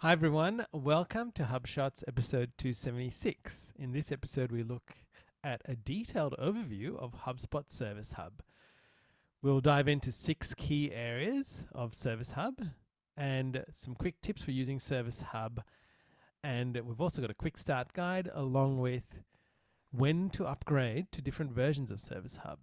Hi everyone, welcome to HubShot's episode 276. In this episode, we look at a detailed overview of HubSpot Service Hub. We'll dive into 6 key areas of Service Hub and some quick tips for using Service Hub. And we've also got a quick start guide along with when to upgrade to different versions of Service Hub.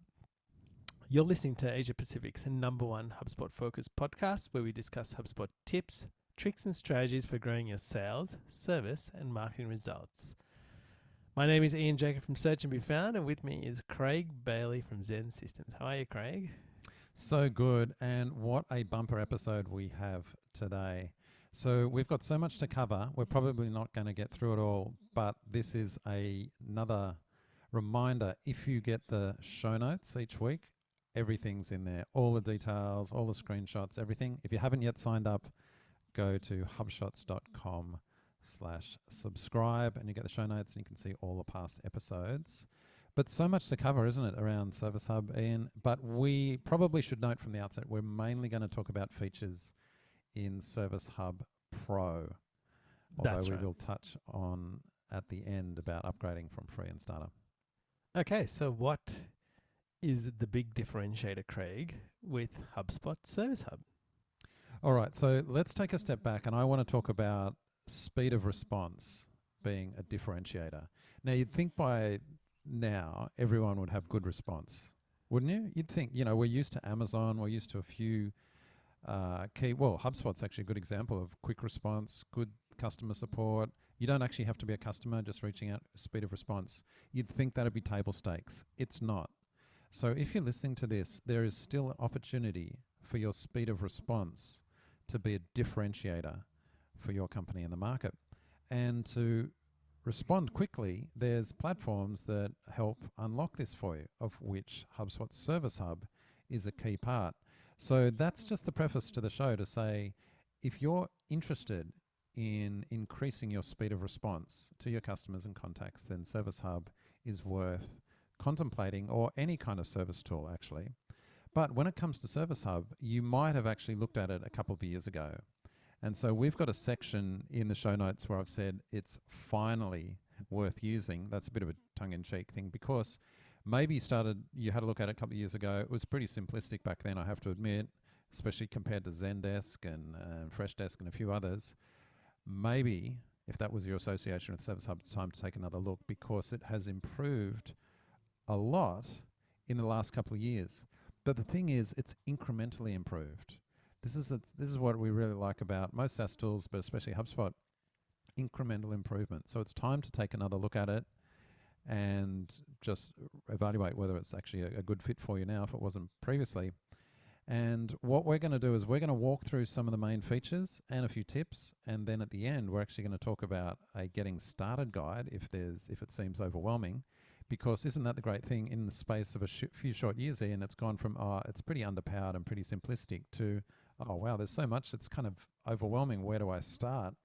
You're listening to Asia Pacific's #1 HubSpot focused podcast where we discuss HubSpot tips, tricks and strategies for growing your sales, service, and marketing results. My name is Ian Jacob from Search and Be Found, and with me is Craig Bailey from Zen Systems. How are you, Craig? So good, and what a bumper episode we have today. So we've got so much to cover, we're probably not going to get through it all, but this is another reminder. If you get the show notes each week, everything's in there. All the details, all the screenshots, everything. If you haven't yet signed up, go to hubshots.com/subscribe and you get the show notes and you can see all the past episodes. But so much to cover, isn't it, around Service Hub, Ian? But we probably should note from the outset, we're mainly going to talk about features in Service Hub Pro. Although we will touch on at the end about upgrading from free and starter. Okay, so what is the big differentiator, Craig, with HubSpot Service Hub? All right, so let's take a step back, and I want to talk about speed of response being a differentiator. Now, you'd think by now everyone would have good response, wouldn't you? You'd think, we're used to Amazon, we're used to a few HubSpot's actually a good example of quick response, good customer support. You don't actually have to be a customer, just reaching out, speed of response. You'd think that'd be table stakes. It's not. So if you're listening to this, there is still an opportunity for your speed of response to be a differentiator for your company in the market. And to respond quickly, there's platforms that help unlock this for you, of which HubSpot Service Hub is a key part. So that's just the preface to the show to say, if you're interested in increasing your speed of response to your customers and contacts, then Service Hub is worth contemplating, or any kind of service tool actually. But when it comes to Service Hub, you might have actually looked at it a couple of years ago. And so we've got a section in the show notes where I've said it's finally worth using. That's a bit of a tongue-in-cheek thing, because maybe you had a look at it a couple of years ago. It was pretty simplistic back then, I have to admit, especially compared to Zendesk and Freshdesk and a few others. Maybe if that was your association with Service Hub, it's time to take another look, because it has improved a lot in the last couple of years. But the thing is, it's incrementally improved. This is what we really like about most SaaS tools, but especially HubSpot, incremental improvement. So it's time to take another look at it and just evaluate whether it's actually a good fit for you now, if it wasn't previously. And what we're going to do is we're going to walk through some of the main features and a few tips, and then at the end we're actually going to talk about a getting started guide if it seems overwhelming. Because isn't that the great thing, in the space of a few short years, Ian, it's gone from, it's pretty underpowered and pretty simplistic, to, oh wow, there's so much, it's kind of overwhelming, where do I start?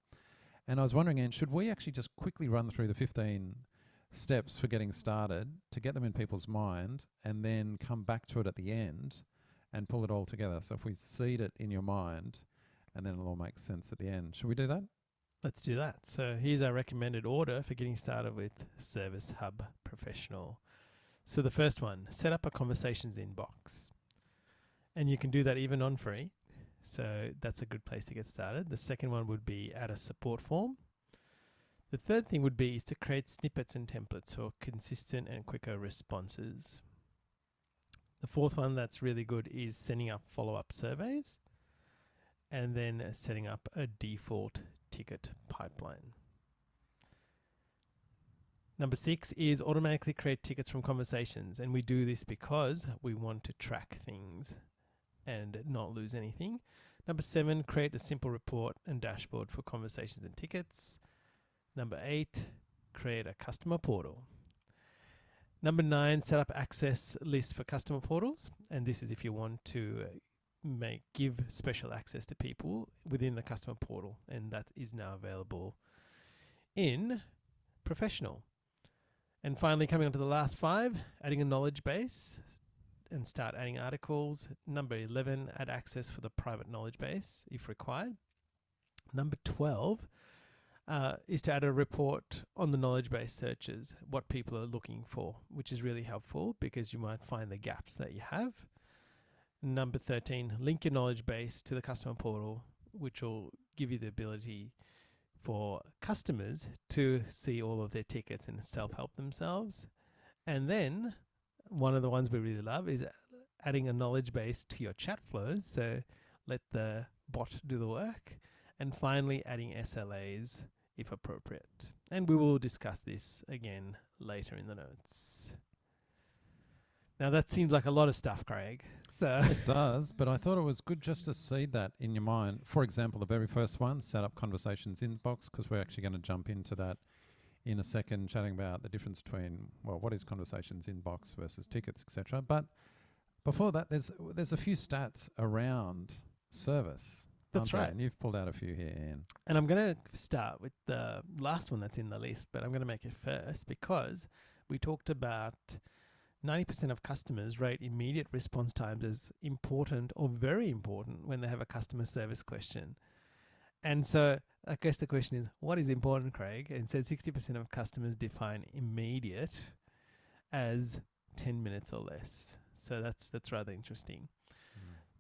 And I was wondering, Ian, should we actually just quickly run through the 15 steps for getting started to get them in people's mind, and then come back to it at the end and pull it all together? So if we seed it in your mind, and then it'll all make sense at the end. Should we do that? Let's do that. So here's our recommended order for getting started with Service Hub Professional. So the first one, set up a conversations inbox. And you can do that even on free. So that's a good place to get started. The second one would be add a support form. The third thing would be to create snippets and templates for consistent and quicker responses. The fourth one that's really good is sending up follow-up surveys, and then setting up a default ticket pipeline. Number 6 is automatically create tickets from conversations, and we do this because we want to track things and not lose anything. Number 7, create a simple report and dashboard for conversations and tickets. Number 8, create a customer portal. Number 9, set up access lists for customer portals, and this is if you want to give special access to people within the customer portal, and that is now available in Professional. And finally, coming on to the last 5, adding a knowledge base and start adding articles. Number 11, add access for the private knowledge base if required. Number 12 is to add a report on the knowledge-based searches, what people are looking for, which is really helpful because you might find the gaps that you have. Number 13, link your knowledge base to the customer portal, which will give you the ability for customers to see all of their tickets and self-help themselves. And then one of the ones we really love is adding a knowledge base to your chat flows. So let the bot do the work. And finally, adding SLAs if appropriate. And we will discuss this again later in the notes. Now that seems like a lot of stuff, Craig. So It does, but I thought it was good just to see that in your mind. For example, the very first one, set up conversations inbox, because we're actually going to jump into that in a second, chatting about the difference between, well, what is conversations inbox versus tickets, etc. But before that, there's a few stats around service. That's right. And you've pulled out a few here, Ian. And I'm going to start with the last one that's in the list, but I'm going to make it first because we talked about 90% of customers rate immediate response times as important or very important when they have a customer service question. And so I guess the question is, what is important, Craig? And said 60% of customers define immediate as 10 minutes or less. So that's rather interesting.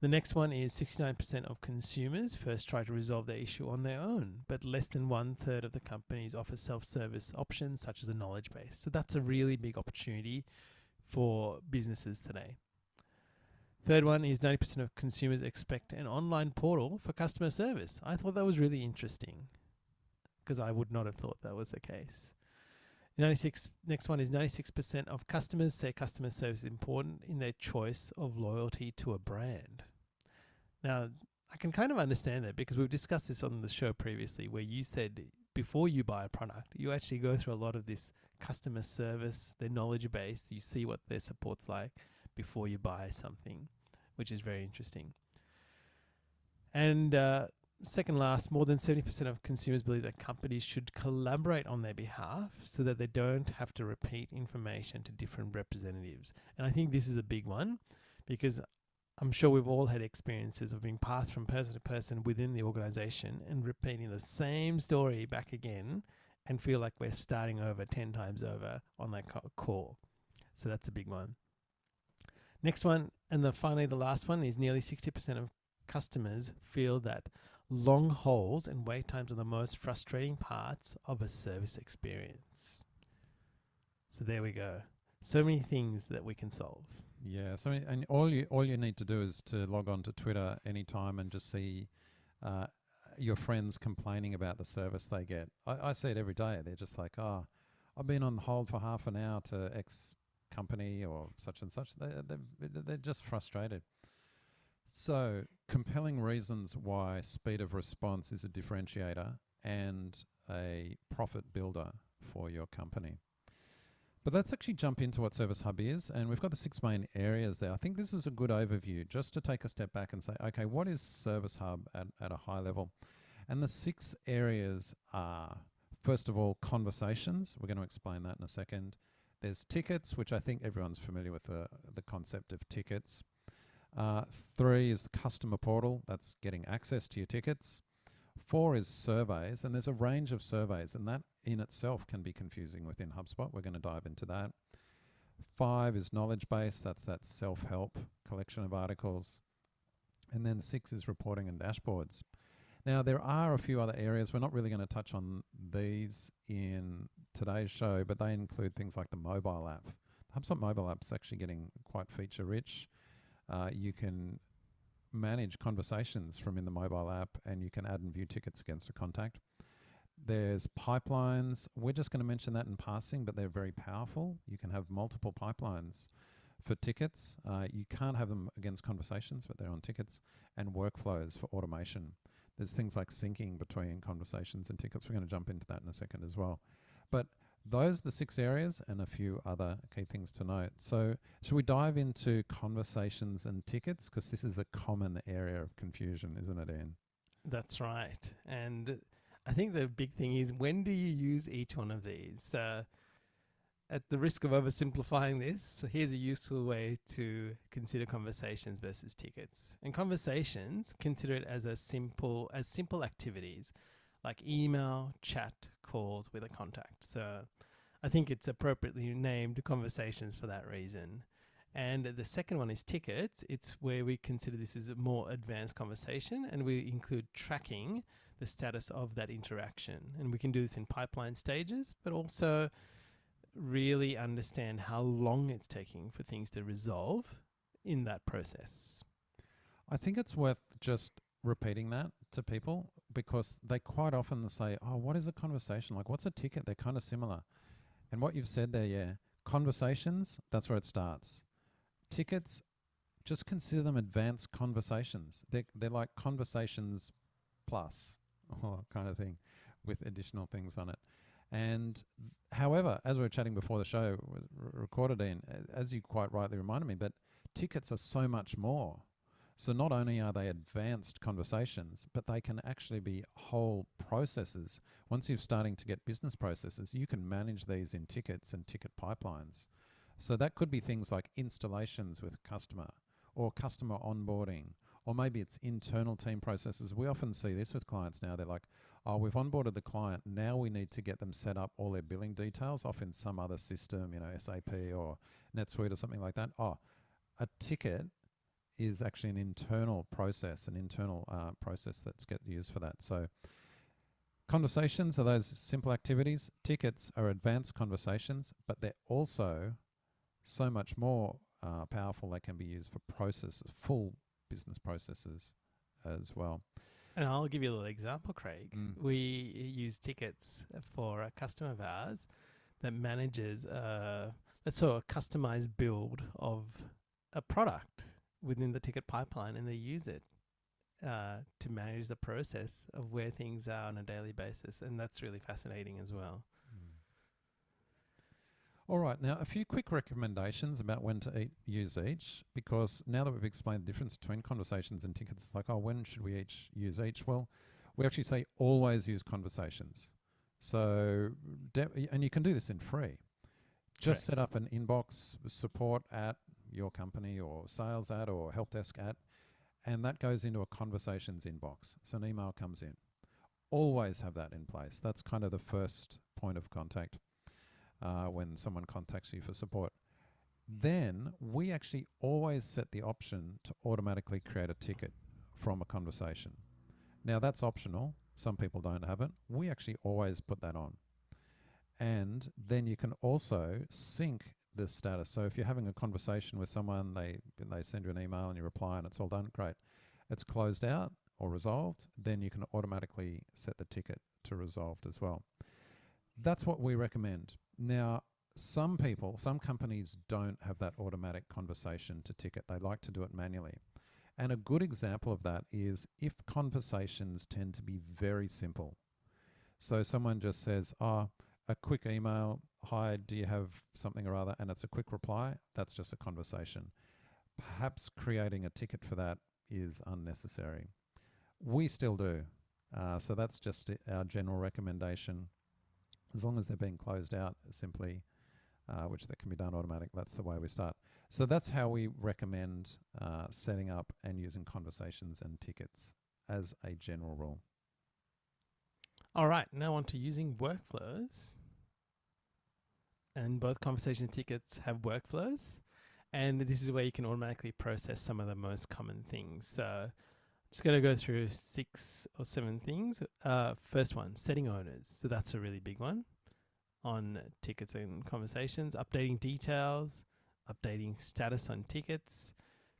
The next one is 69% of consumers first try to resolve their issue on their own, but less than 1/3 of the companies offer self-service options such as a knowledge base. So that's a really big opportunity for businesses today. Third one is 90% of consumers expect an online portal for customer service. I thought that was really interesting because I would not have thought that was the case. Next one is 96% of customers say customer service is important in their choice of loyalty to a brand. Now, I can kind of understand that because we've discussed this on the show previously where you said before you buy a product, you actually go through a lot of this customer service, their knowledge base, you see what their support's like before you buy something, which is very interesting. And second last, more than 70% of consumers believe that companies should collaborate on their behalf so that they don't have to repeat information to different representatives. And I think this is a big one because I'm sure we've all had experiences of being passed from person to person within the organization and repeating the same story back again and feel like we're starting over 10 times over on that call. So that's a big one. Next one, and finally the last one, is nearly 60% of customers feel that long holds and wait times are the most frustrating parts of a service experience. So there we go. So many things that we can solve. Yeah. So and all you need to do is to log on to Twitter anytime and just see your friends complaining about the service they get. I see it every day. They're just like, oh, I've been on hold for half an hour to X company or such and such. They're just frustrated. So compelling reasons why speed of response is a differentiator and a profit builder for your company. But let's actually jump into what Service Hub is, and we've got the 6 main areas there. I think this is a good overview just to take a step back and say, okay, what is Service Hub at a high level? And the 6 areas are, first of all, conversations. We're going to explain that in a second. There's tickets, which I think everyone's familiar with the concept of tickets. 3 is the customer portal. That's getting access to your tickets. 4 is surveys, and there's a range of surveys, and that in itself can be confusing within HubSpot. We're going to dive into that. 5 is knowledge base. That's that self-help collection of articles. And then 6 is reporting and dashboards. Now, there are a few other areas. We're not really going to touch on these in today's show, but they include things like the mobile app. The HubSpot mobile app is actually getting quite feature-rich. You can manage conversations from in the mobile app, and you can add and view tickets against a contact. There's pipelines. We're just going to mention that in passing, but they're very powerful. You can have multiple pipelines for tickets. You can't have them against conversations, but they're on tickets, and workflows for automation. There's things like syncing between conversations and tickets. We're going to jump into that in a second as well. But those are the 6 areas and a few other key things to note. So should we dive into conversations and tickets? Because this is a common area of confusion, isn't it, Ian? That's right. And I think the big thing is, when do you use each one of these? at the risk of oversimplifying this, here's a useful way to consider conversations versus tickets. In conversations, consider it as simple activities like email, chat, calls with a contact. So I think it's appropriately named conversations for that reason. And the second one is tickets. It's where we consider this as a more advanced conversation, and we include tracking the status of that interaction. And we can do this in pipeline stages, but also really understand how long it's taking for things to resolve in that process. I think it's worth just repeating that to people, because they quite often say, oh, what is a conversation? Like, what's a ticket? They're kind of similar. And what you've said there, yeah, conversations, that's where it starts. Tickets, just consider them advanced conversations. They're like conversations plus kind of thing with additional things on it. And however, as we were chatting before the show was recorded in, as you quite rightly reminded me, but tickets are so much more. So not only are they advanced conversations, but they can actually be whole processes. Once you're starting to get business processes, you can manage these in tickets and ticket pipelines. So that could be things like installations with customer, or customer onboarding, or maybe it's internal team processes. We often see this with clients now. They're like, oh, we've onboarded the client. Now we need to get them set up all their billing details off in some other system, SAP or NetSuite or something like that. Oh, a ticket is actually an internal process, process that's get used for that. So conversations are those simple activities. Tickets are advanced conversations, but they're also so much more powerful. They can be used for processes, full business processes as well. And I'll give you a little example, Craig. We use tickets for a customer of ours that manages a sort of customized build of a product within the ticket pipeline, and they use it to manage the process of where things are on a daily basis. And that's really fascinating as well. All right, now a few quick recommendations about when to use each, because now that we've explained the difference between conversations and tickets, it's like, oh, when should we use each? Well, we actually say always use conversations. So, and you can do this in free. Just set up an inbox support at your company, or sales at, or help desk at, and that goes into a conversations inbox. So an email comes in. Always have that in place. That's kind of the first point of contact when someone contacts you for support. Then we actually always set the option to automatically create a ticket from a conversation. Now that's optional. Some people don't have it. We actually always put that on. And then you can also sync the status. So if you're having a conversation with someone, they send you an email and you reply and it's all done, great. It's closed out or resolved, then you can automatically set the ticket to resolved as well. That's what we recommend. Now, some companies don't have that automatic conversation to ticket. They like to do it manually. And a good example of that is if conversations tend to be very simple. So someone just says, oh, a quick email, hi, do you have something or other? And it's a quick reply. That's just a conversation. Perhaps creating a ticket for that is unnecessary. We still do. So that's just our general recommendation. As long as they're being closed out simply, which that can be done automatic, that's the way we start. So that's how we recommend setting up and using conversations and tickets as a general rule. All right, now on to using workflows. And both conversation tickets have workflows. And this is where you can automatically process some of the most common things. So I'm just going to go through 6 or 7 things. First one, setting owners. So that's a really big one on tickets and conversations. Updating details, updating status on tickets,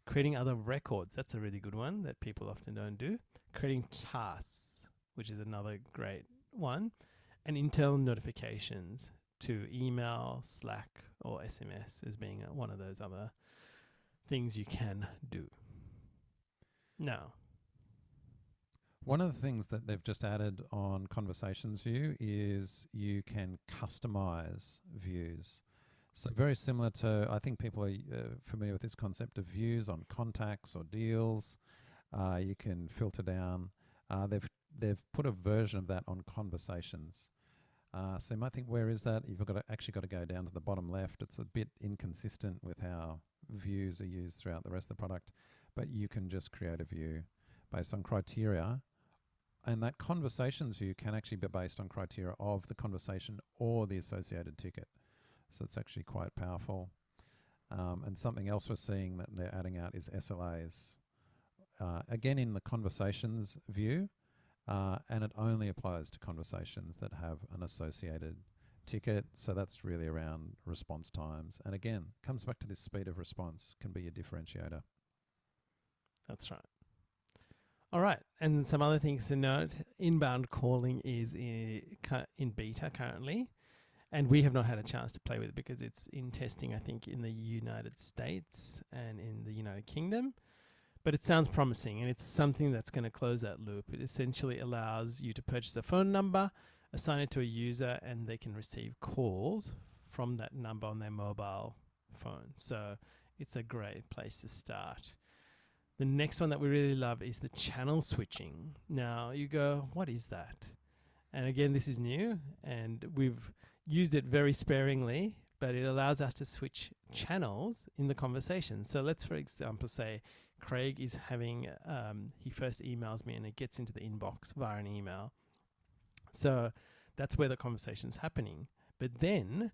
creating other records. That's a really good one that people often don't do. Creating tasks, which is another great one. And internal notifications to email, Slack, or SMS as being one of those other things you can do. Now, one of the things that they've just added on Conversations View is you can customize views. So very similar to, I think people are familiar with this concept of views on contacts or deals. You can filter down. They've put a version of that on Conversations. So you might think, where is that? You've actually got to go down to the bottom left. It's a bit inconsistent with how views are used throughout the rest of the product, but you can just create a view based on criteria. And that conversations view can actually be based on criteria of the conversation or the associated ticket. So it's actually quite powerful. And something else we're seeing that they're adding out is SLAs. Again, in the conversations view, and it only applies to conversations that have an associated ticket. So that's really around response times. And again, comes back to this speed of response can be a differentiator. That's right. All right. And some other things to note, inbound calling is in beta currently. And we have not had a chance to play with it because it's in testing, I think, in the United States and in the United Kingdom. But it sounds promising, and it's something that's going to close that loop. It essentially allows you to purchase a phone number, assign it to a user, and they can receive calls from that number on their mobile phone. So it's a great place to start. The next one that we really love is the channel switching. Now you go, what is that? And again, this is new, and we've used it very sparingly, but it allows us to switch channels in the conversation. So let's, for example, say Craig is having, he first emails me and it gets into the inbox via an email. So that's where the conversation's happening. But then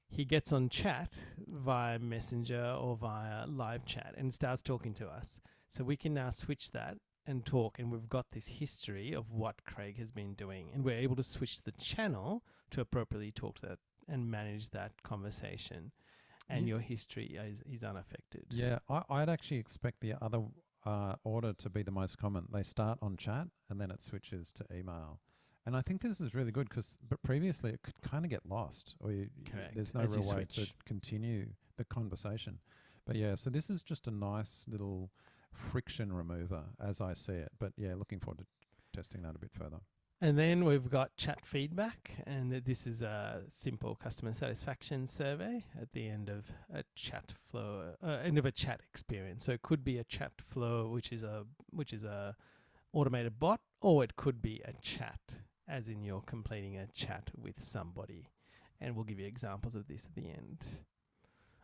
he gets on chat via Messenger or via live chat and starts talking to us. So we can now switch that and talk, and we've got this history of what Craig has been doing, and we're able to switch the channel to appropriately talk to that and manage that conversation, and your history is unaffected. Yeah, I'd actually expect the other order to be the most common. They start on chat and then it switches to email. And I think this is really good but previously it could kind of get lost, or there's no real way to continue the conversation. But yeah, so this is just a nice little friction remover as I see it. But yeah, looking forward to testing that a bit further. And then we've got chat feedback, and this is a simple customer satisfaction survey at the end of a chat flow, end of a chat experience. So it could be a chat flow, which is a automated bot, or it could be a chat, as in you're completing a chat with somebody. And we'll give you examples of this at the end.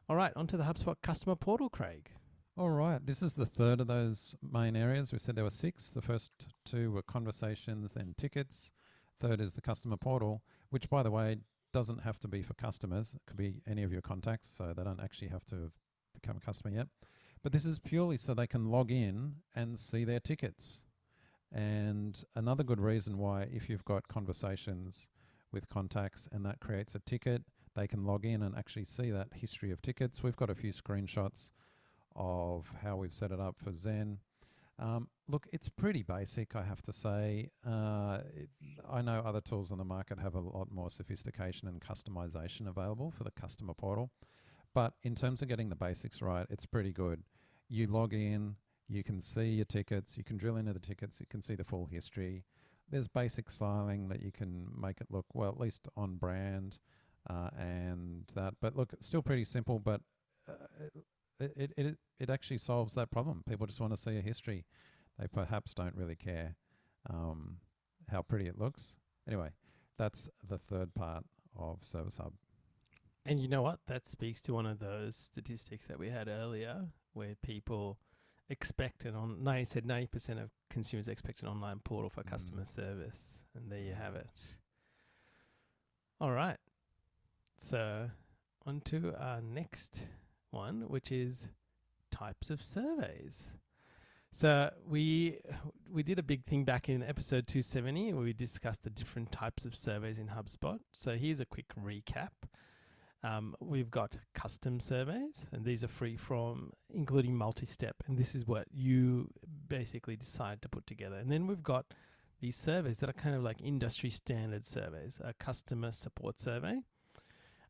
All right, onto the HubSpot customer portal, Craig. All right, this is the third of those main areas. We said there were 6. The first 2 were conversations, then tickets. Third is the customer portal, which, by the way, doesn't have to be for customers. It could be any of your contacts, so they don't actually have to have become a customer yet. But this is purely so they can log in and see their tickets. And another good reason why, if you've got conversations with contacts and that creates a ticket, they can log in and actually see that history of tickets. We've got a few screenshots of how we've set it up for Zen. Look, it's pretty basic, I have to say. I know other tools on the market have a lot more sophistication and customization available for the customer portal. But in terms of getting the basics right, it's pretty good. You log in, you can see your tickets, you can drill into the tickets, you can see the full history. There's basic styling that you can make it look, well, at least on brand and that. But look, it's still pretty simple, but it actually solves that problem. People just want to see a history. They perhaps don't really care how pretty it looks. Anyway, that's the third part of Service Hub. And you know what? That speaks to one of those statistics that we had earlier, where people expect said 90% of consumers expect an online portal for customer service. And there you have it. All right. So on to our next one, which is types of surveys. So we did a big thing back in episode 270 where we discussed the different types of surveys in HubSpot. So here's a quick recap. We've got custom surveys, and these are free from, including multi-step, and this is what you basically decide to put together. And then we've got these surveys that are kind of like industry standard surveys, a customer support survey.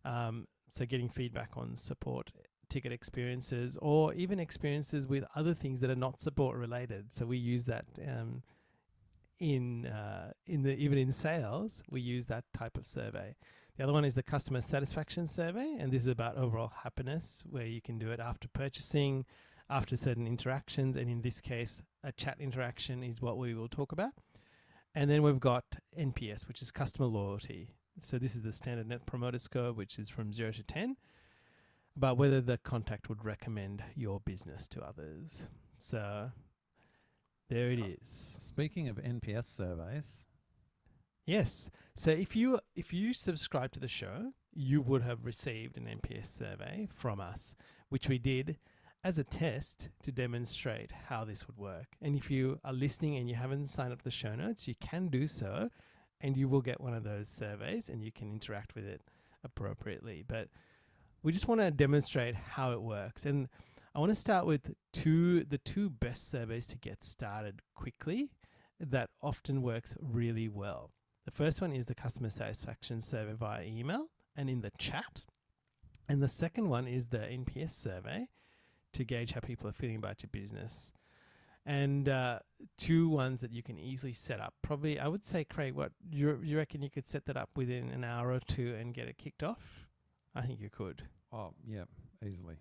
So getting feedback on support ticket experiences, or even experiences with other things that are not support related. So we use that even in sales, we use that type of survey. The other one is the customer satisfaction survey, and this is about overall happiness, where you can do it after purchasing, after certain interactions, and in this case, a chat interaction is what we will talk about. And then we've got NPS, which is customer loyalty. So this is the standard Net Promoter Score, which is from 0 to 10, about whether the contact would recommend your business to others. So there it is. Speaking of NPS surveys, Yes. So if you subscribe to the show, you would have received an NPS survey from us, which we did as a test to demonstrate how this would work. And if you are listening and you haven't signed up to the show notes, you can do so, and you will get one of those surveys and you can interact with it appropriately. But we just want to demonstrate how it works. And I want to start with the two best surveys to get started quickly that often works really well. The first one is the customer satisfaction survey via email and in the chat. And the second one is the NPS survey to gauge how people are feeling about your business. And two ones that you can easily set up. Probably, I would say, Craig, what you reckon you could set that up within an hour or two and get it kicked off? I think you could. oh yeah, easily.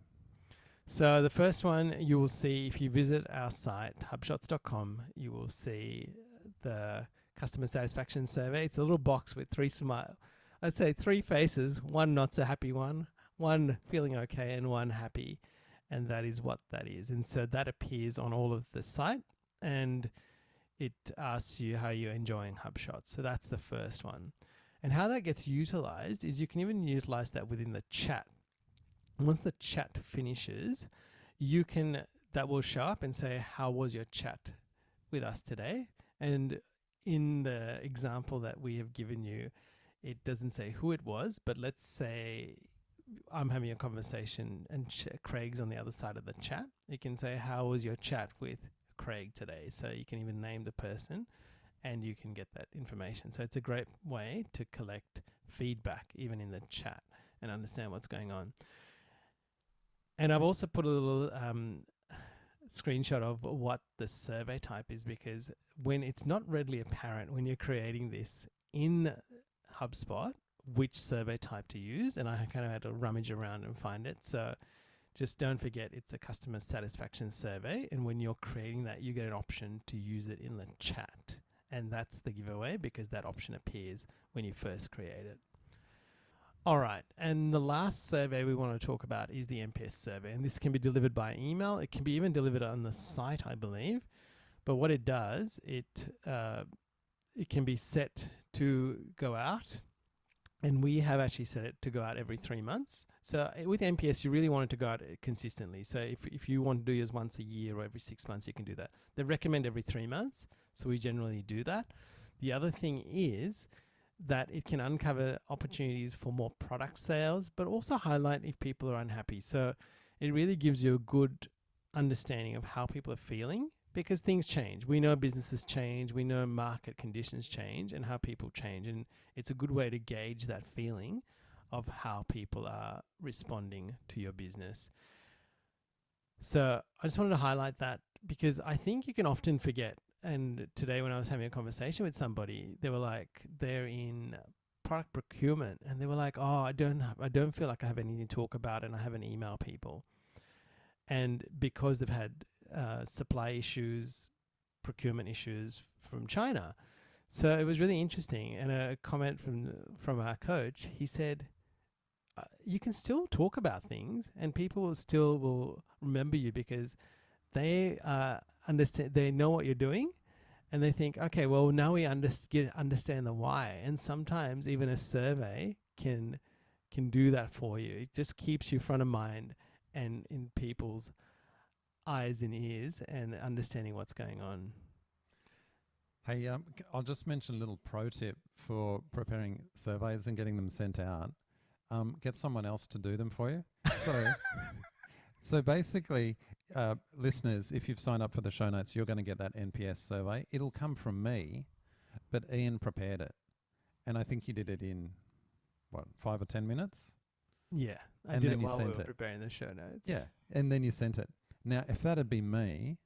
So the first one you will see if you visit our site, hubshots.com, you will see the customer satisfaction survey. It's a little box with three faces, one not so happy one feeling okay, and one happy. And that is what that is. And so that appears on all of the site, and it asks you how you're enjoying HubShots. So that's the first one. And how that gets utilized is you can even utilize that within the chat. Once the chat finishes, that will show up and say, how was your chat with us today? And in the example that we have given you, it doesn't say who it was, but let's say I'm having a conversation and Craig's on the other side of the chat. You can say, how was your chat with Craig today? So you can even name the person and you can get that information. So it's a great way to collect feedback even in the chat and understand what's going on. And I've also put a little screenshot of what the survey type is, because when it's not readily apparent when you're creating this in HubSpot, which survey type to use, and I kind of had to rummage around and find it. So just don't forget it's a customer satisfaction survey, and when you're creating that, you get an option to use it in the chat, and that's the giveaway because that option appears when you first create it. All right, and the last survey we want to talk about is the Mps survey, and this can be delivered by email. It can be even delivered on the site, I believe. But what it does, it can be set to go out, and we have actually set it to go out every 3 months. So with Mps, you really want it to go out consistently. So if you want to do yours once a year or every 6 months, you can do that. They recommend every 3 months, so we generally do that. The other thing is that it can uncover opportunities for more product sales, but also highlight if people are unhappy. So it really gives you a good understanding of how people are feeling, because things change. We know businesses change, we know market conditions change and how people change. And it's a good way to gauge that feeling of how people are responding to your business. So I just wanted to highlight that because I think you can often forget. And today when I was having a conversation with somebody, they were like, they're in product procurement, and they were like, oh, I don't feel like I have anything to talk about, and I haven't emailed people. And because they've had supply issues, procurement issues from China. So it was really interesting. And a comment from our coach, he said, you can still talk about things and people will remember you because they understand, they know what you're doing, and they think, okay, well, now we understand the why. And sometimes even a survey can do that for you. It just keeps you front of mind and in people's eyes and ears and understanding what's going on. Hey, I'll just mention a little pro tip for preparing surveys and getting them sent out. Get someone else to do them for you. So basically, listeners, if you've signed up for the show notes, you're going to get that NPS survey. It'll come from me, but Ian prepared it. And I think you did it in, 5 or 10 minutes? Yeah, I and did then it while we were sent it. preparing the show notes. Yeah, and then you sent it. Now, if that had been me,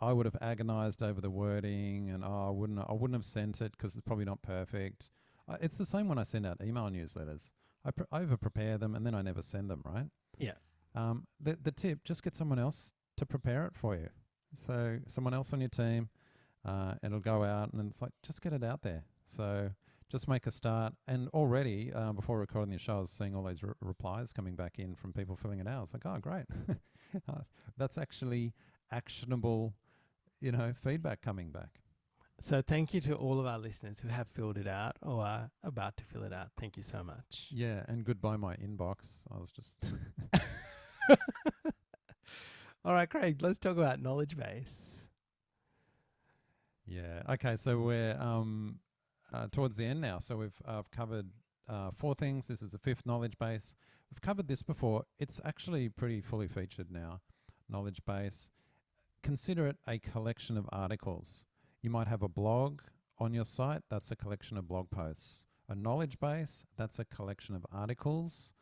I would have agonized over the wording and I wouldn't have sent it because it's probably not perfect. It's the same when I send out email newsletters. I over-prepare them and then I never send them, right? Yeah. The tip, just get someone else to prepare it for you. So someone else on your team, it'll go out and it's like, just get it out there. So just make a start. And already, before recording the show, I was seeing all those replies coming back in from people filling it out. I was like, oh, great. That's actually actionable, feedback coming back. So thank you to all of our listeners who have filled it out or are about to fill it out. Thank you so much. Yeah, and goodbye my inbox. I was just... All right, Craig, let's talk about knowledge base. Yeah. Okay, so we're towards the end now. So I've covered 4 things. This is the 5th knowledge base. We've covered this before. It's actually pretty fully featured now. Knowledge base. Consider it a collection of articles. You might have a blog on your site. That's a collection of blog posts. A knowledge base, that's a collection of articles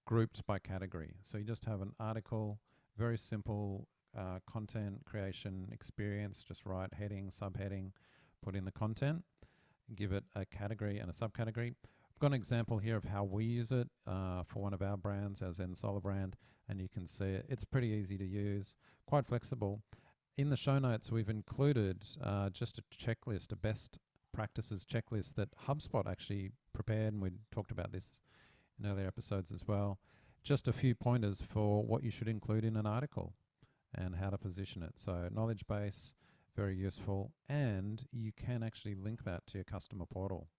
grouped by category. So you just have an article, very simple content creation experience. Just write heading, subheading, put in the content, give it a category and a subcategory. I've got an example here of how we use it for one of our brands, our Zen Solar brand, and you can see it. It's pretty easy to use, quite flexible. In the show notes, we've included just a checklist, a best practices checklist that HubSpot actually prepared, and we talked about this in earlier episodes as well. Just a few pointers for what you should include in an article and how to position it. So knowledge base, very useful, and you can actually link that to your customer portal.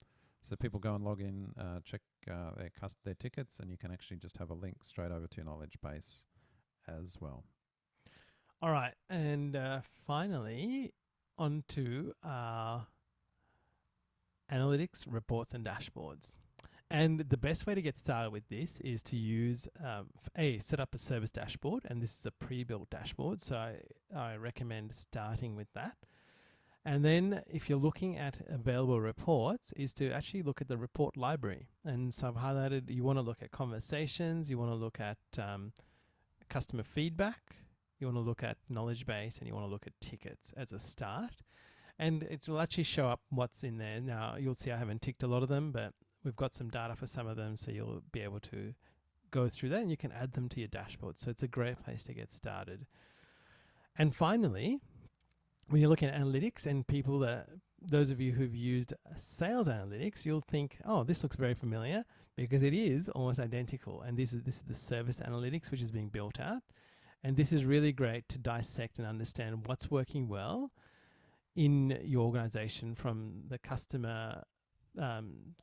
So people go and log in, check their tickets, and you can actually just have a link straight over to your knowledge base as well. All right, and finally, on to our analytics, reports, and dashboards. And the best way to get started with this is to use, set up a service dashboard, and this is a pre-built dashboard, so I recommend starting with that. And then if you're looking at available reports, is to actually look at the report library. And so I've highlighted, you want to look at conversations, you want to look at customer feedback, you want to look at knowledge base, and you want to look at tickets as a start. And it will actually show up what's in there. Now, you'll see I haven't ticked a lot of them, but we've got some data for some of them, so you'll be able to go through that, and you can add them to your dashboard. So it's a great place to get started. And finally, when you're looking at analytics and those of you who've used sales analytics, you'll think, oh, this looks very familiar, because it is almost identical. And this is the service analytics, which is being built out. And this is really great to dissect and understand what's working well in your organization, from the customer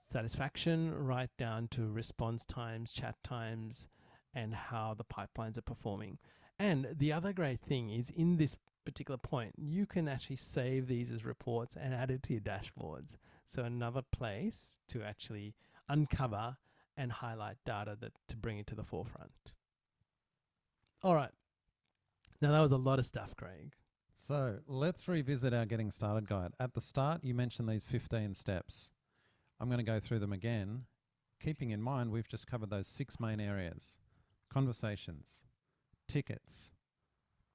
satisfaction right down to response times, chat times, and how the pipelines are performing. And the other great thing is, in this particular point, you can actually save these as reports and add it to your dashboards. So another place to actually uncover and highlight data to bring it to the forefront. All right. Now, that was a lot of stuff, Craig. So let's revisit our Getting Started guide. At the start, you mentioned these 15 steps. I'm going to go through them again, keeping in mind we've just covered those 6 main areas: conversations, tickets,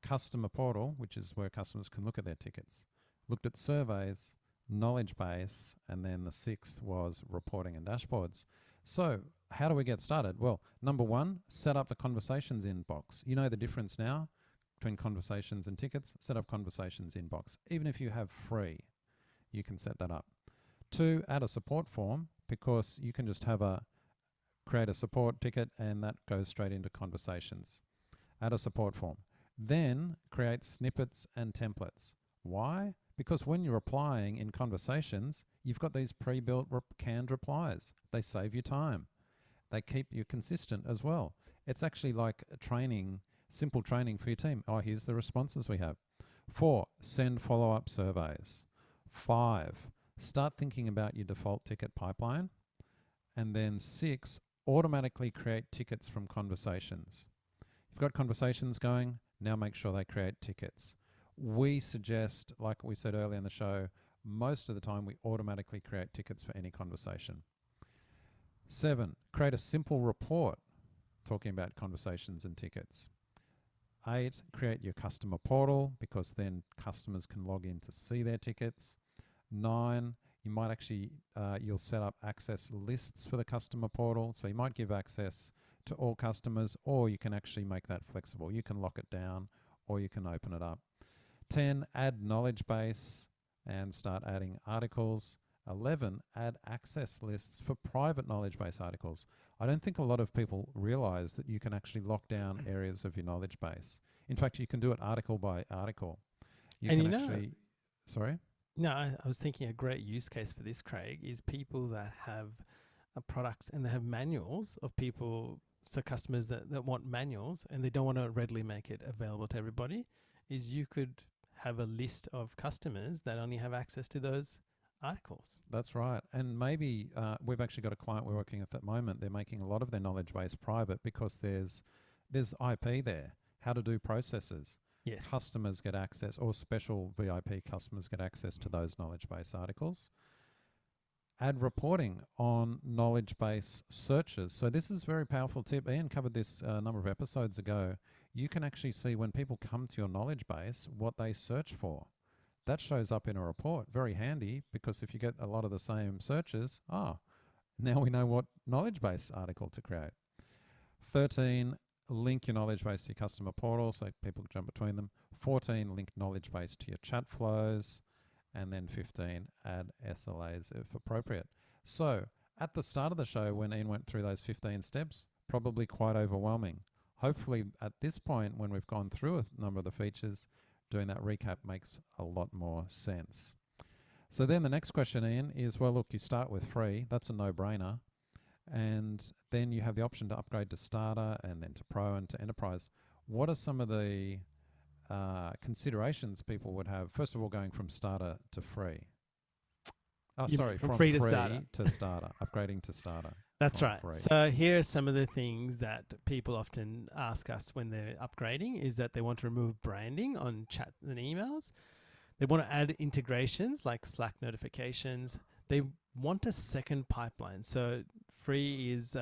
customer portal, which is where customers can look at their tickets, looked at surveys, knowledge base, and then the 6th was reporting and dashboards. So how do we get started? Well, number 1, set up the conversations inbox. You know the difference now between conversations and tickets. Set up conversations inbox. Even if you have free, you can set that up. 2, add a support form, because you can just create a support ticket and that goes straight into conversations. Add a support form. Then create snippets and templates. Why? Because when you're applying in conversations, you've got these pre-built canned replies. They save you time. They keep you consistent as well. It's actually like a training, simple training for your team. Oh, here's the responses we have. 4, send follow-up surveys. 5, start thinking about your default ticket pipeline. And then 6, automatically create tickets from conversations. You've got conversations going, now make sure they create tickets. We suggest, like we said earlier in the show, most of the time we automatically create tickets for any conversation. 7, create a simple report talking about conversations and tickets. 8, create your customer portal, because then customers can log in to see their tickets. 9, you might actually, you'll set up access lists for the customer portal. So you might give access to all customers, or you can actually make that flexible. You can lock it down, or you can open it up. 10, add knowledge base and start adding articles. 11, add access lists for private knowledge base articles. I don't think a lot of people realize that you can actually lock down areas of your knowledge base. In fact, you can do it article by article. You And can actually, sorry? No, I was thinking a great use case for this, Craig, is people that have products and they have manuals of people, so customers that want manuals and they don't want to readily make it available to everybody, is you could have a list of customers that only have access to those articles. That's right. And maybe we've actually got a client we're working with at the moment. They're making a lot of their knowledge base private because there's IP there, how to do processes. Yes. Customers get access, or special VIP customers get access to those knowledge base articles. Add reporting on knowledge base searches. So this is a very powerful tip. Ian covered this a number of episodes ago. You can actually see when people come to your knowledge base what they search for. That shows up in a report. Very handy, because if you get a lot of the same searches, now we know what knowledge base article to create. 13, link your knowledge base to your customer portal so people can jump between them. 14, link knowledge base to your chat flows. And then 15, add SLAs if appropriate. So at the start of the show, when Ian went through those 15 steps, probably quite overwhelming. Hopefully at this point, when we've gone through a number of the features, doing that recap makes a lot more sense. So then the next question, Ian, is, well, look, you start with free. That's a no-brainer. And then you have the option to upgrade to starter and then to pro and to enterprise. What are some of the considerations people would have? First of all, going from starter to free. From free to starter. Upgrading to starter. That's right. Free. So here are some of the things that people often ask us when they're upgrading, is that they want to remove branding on chat and emails. They want to add integrations like Slack notifications. They want a second pipeline. So free is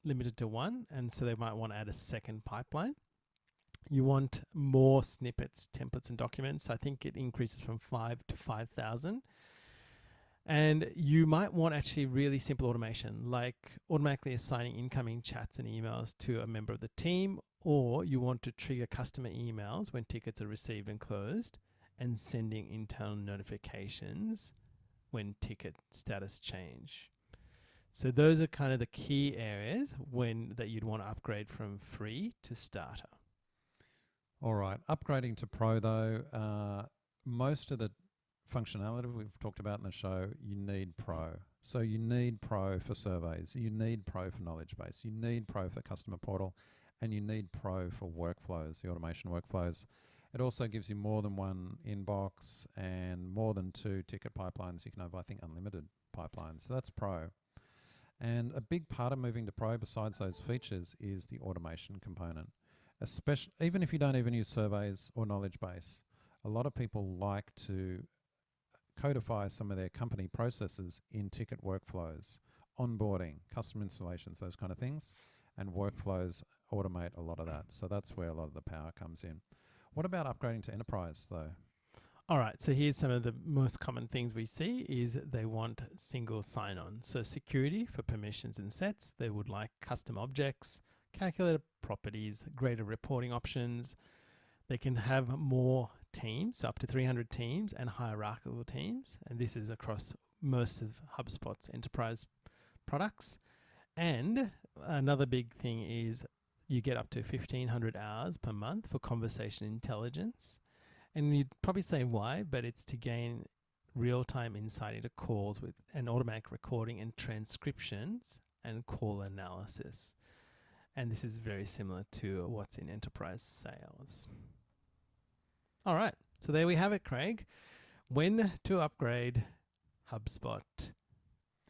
limited to one, and so they might want to add a second pipeline. You want more snippets, templates, and documents. I think it increases from 5 to 5,000. And you might want actually really simple automation, like automatically assigning incoming chats and emails to a member of the team, or you want to trigger customer emails when tickets are received and closed, and sending internal notifications when ticket status change. So those are kind of the key areas that you'd want to upgrade from free to starter. All right. Upgrading to pro, though, most of the functionality we've talked about in the show, you need pro. So you need pro for surveys. You need pro for knowledge base. You need pro for the customer portal. And you need pro for workflows, the automation workflows. It also gives you more than one inbox and more than 2 ticket pipelines. You can have, I think, unlimited pipelines. So that's pro. And a big part of moving to pro, besides those features, is the automation component. Especially, even if you don't even use surveys or knowledge base, a lot of people like to codify some of their company processes in ticket workflows, onboarding, custom installations, those kind of things, and workflows automate a lot of that. So that's where a lot of the power comes in. What about upgrading to enterprise, though? All right, so here's some of the most common things we see is they want single sign-on. So security for permissions and sets. They would like custom objects, calculator properties, greater reporting options. They can have more teams, so up to 300 teams, and hierarchical teams. And this is across most of HubSpot's enterprise products. And another big thing is you get up to 1,500 hours per month for conversation intelligence. And you'd probably say why, but it's to gain real-time insight into calls with an automatic recording and transcriptions and call analysis. And this is very similar to what's in enterprise sales. All right, so there we have it, Craig. When to upgrade HubSpot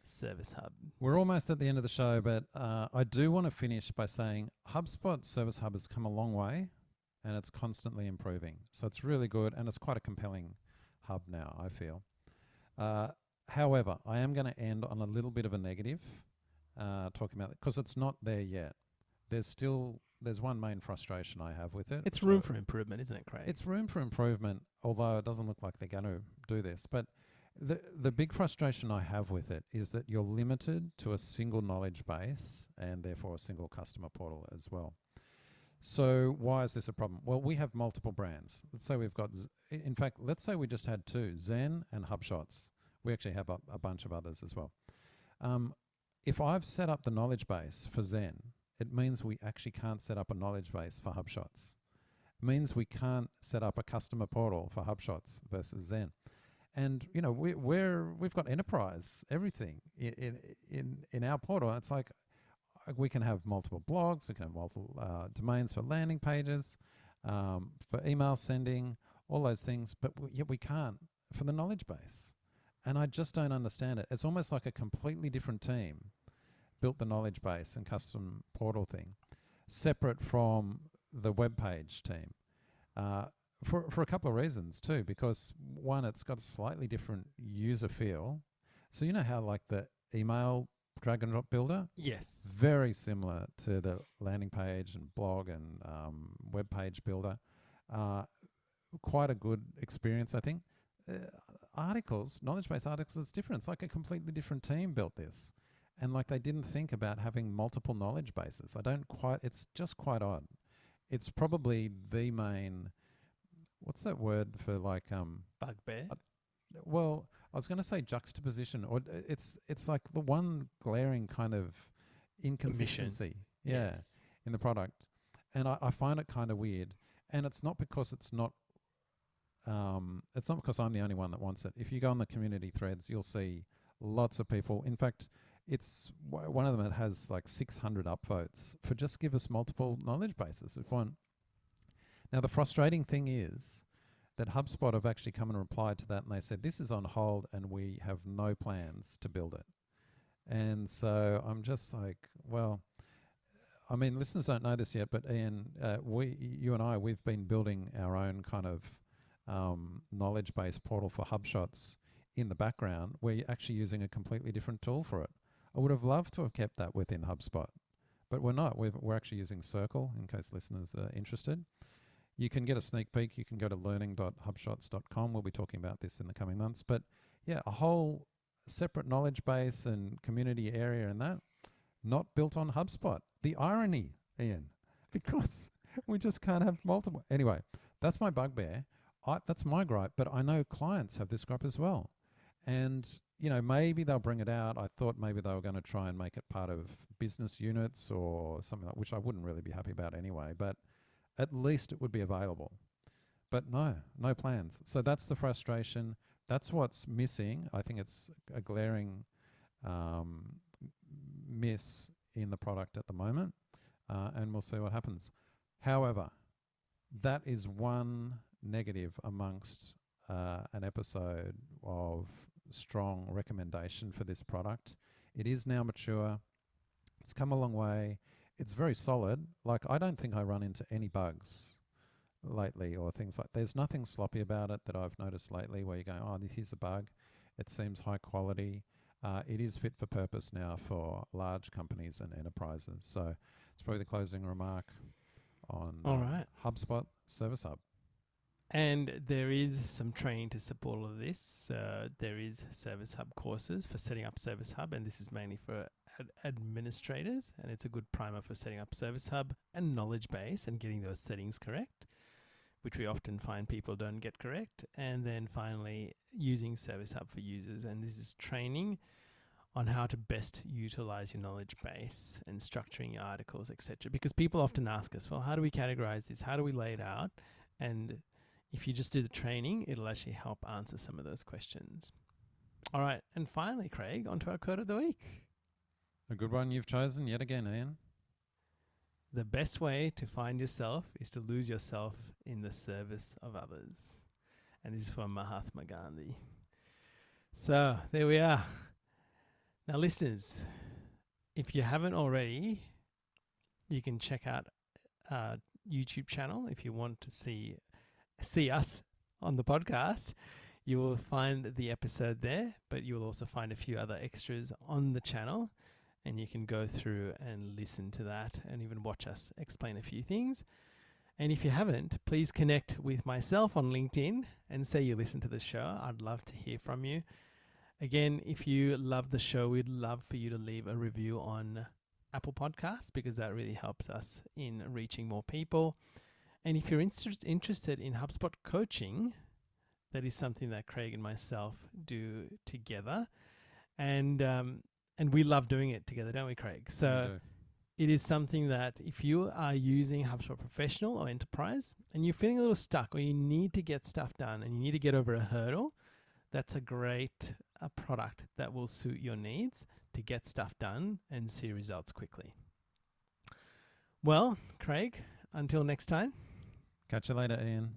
Service Hub. We're almost at the end of the show, but I do want to finish by saying HubSpot Service Hub has come a long way and it's constantly improving. So it's really good and it's quite a compelling hub now, I feel. However, I am going to end on a little bit of a negative talking about it because it's not there yet. There's one main frustration I have with it. It's room for improvement, isn't it, Craig? It's room for improvement, although it doesn't look like they're going to do this. But the big frustration I have with it is that you're limited to a single knowledge base and therefore a single customer portal as well. So why is this a problem? Well, we have multiple brands. Let's say we've got, in fact, let's say we just had 2, Zen and HubShots. We actually have a bunch of others as well. If I've set up the knowledge base for Zen, it means we actually can't set up a knowledge base for HubShots. It means we can't set up a customer portal for HubShots versus Zen. And you know, we've got enterprise everything in our portal. It's like we can have multiple blogs, we can have multiple domains for landing pages, for email sending, all those things, but yet we can't for the knowledge base. And I just don't understand it. It's almost like a completely different team built the knowledge base and custom portal thing, separate from the web page team. For a couple of reasons too, because one, it's got a slightly different user feel. So you know how like the email drag and drop builder? Yes. Very similar to the landing page and blog and web page builder. Quite a good experience, I think. Articles, knowledge base articles, it's different. It's like a completely different team built this. And like they didn't think about having multiple knowledge bases. It's just quite odd. It's probably the main, what's that word for like Bugbear. Well, I was going to say juxtaposition, or it's like the one glaring kind of inconsistency, Yes. in the product, and I find it kind of weird. And it's not because it's not because I'm the only one that wants it. If you go on the community threads, you'll see lots of people. In fact, it's one of them that has like 600 upvotes for just give us multiple knowledge bases. If one. Now the frustrating thing is that HubSpot have actually come and replied to that, and they said this is on hold and we have no plans to build it. And so I'm just like, well, I mean, listeners don't know this yet, but Ian, you and I, we've been building our own kind of knowledge-based portal for HubShots in the background. We're actually using a completely different tool for it. I would have loved to have kept that within HubSpot, but we're not. We're actually using Circle, in case listeners are interested. You can get a sneak peek. You can go to learning.hubshots.com. We'll be talking about this in the coming months. But yeah, a whole separate knowledge base and community area and that, not built on HubSpot. The irony, Ian, because we just can't have multiple. Anyway, that's my bugbear. That's my gripe, but I know clients have this gripe as well. And, you know, maybe they'll bring it out. I thought maybe they were going to try and make it part of business units or something like, which I wouldn't really be happy about anyway, but at least it would be available. But no plans. So that's the frustration. That's what's missing. I think it's a glaring miss in the product at the moment, and we'll see what happens. However, that is one negative amongst an episode of strong recommendation for this product. It is now mature. It's come a long way. It's very solid. Like, I don't think I run into any bugs lately or things like, there's nothing sloppy about it that I've noticed lately where you go, oh, here's a bug. It seems high quality. It is fit for purpose now for large companies and enterprises. So it's probably the closing remark on All right. HubSpot Service Hub. And there is some training to support all of this. There is Service Hub courses for setting up Service Hub, and this is mainly for administrators, and it's a good primer for setting up Service Hub and knowledge base and getting those settings correct, which we often find people don't get correct. And then finally, using Service Hub for users, and this is training on how to best utilize your knowledge base and structuring your articles, etc. Because people often ask us, well, how do we categorize this? How do we lay it out? And if you just do the training, it'll actually help answer some of those questions. All right. And finally, Craig, onto our quote of the week. A good one you've chosen yet again, Ian. The best way to find yourself is to lose yourself in the service of others. And this is from Mahatma Gandhi. So there we are. Now, listeners, if you haven't already, you can check out our YouTube channel if you want to see us on the podcast. You will find the episode there, but you will also find a few other extras on the channel, and you can go through and listen to that and even watch us explain a few things. And if you haven't, please connect with myself on LinkedIn and say you listen to the show. I'd love to hear from you. Again, if you love the show, we'd love for you to leave a review on Apple Podcasts, because that really helps us in reaching more people. And if you're interested in HubSpot coaching, That is something that Craig and myself do together, and we love doing it together, don't we, Craig? So it is something that if you are using HubSpot Professional or Enterprise and you're feeling a little stuck, or you need to get stuff done and you need to get over a hurdle, that's a great product that will suit your needs to get stuff done and see results quickly. Well, Craig, until next time. Catch you later, Ian.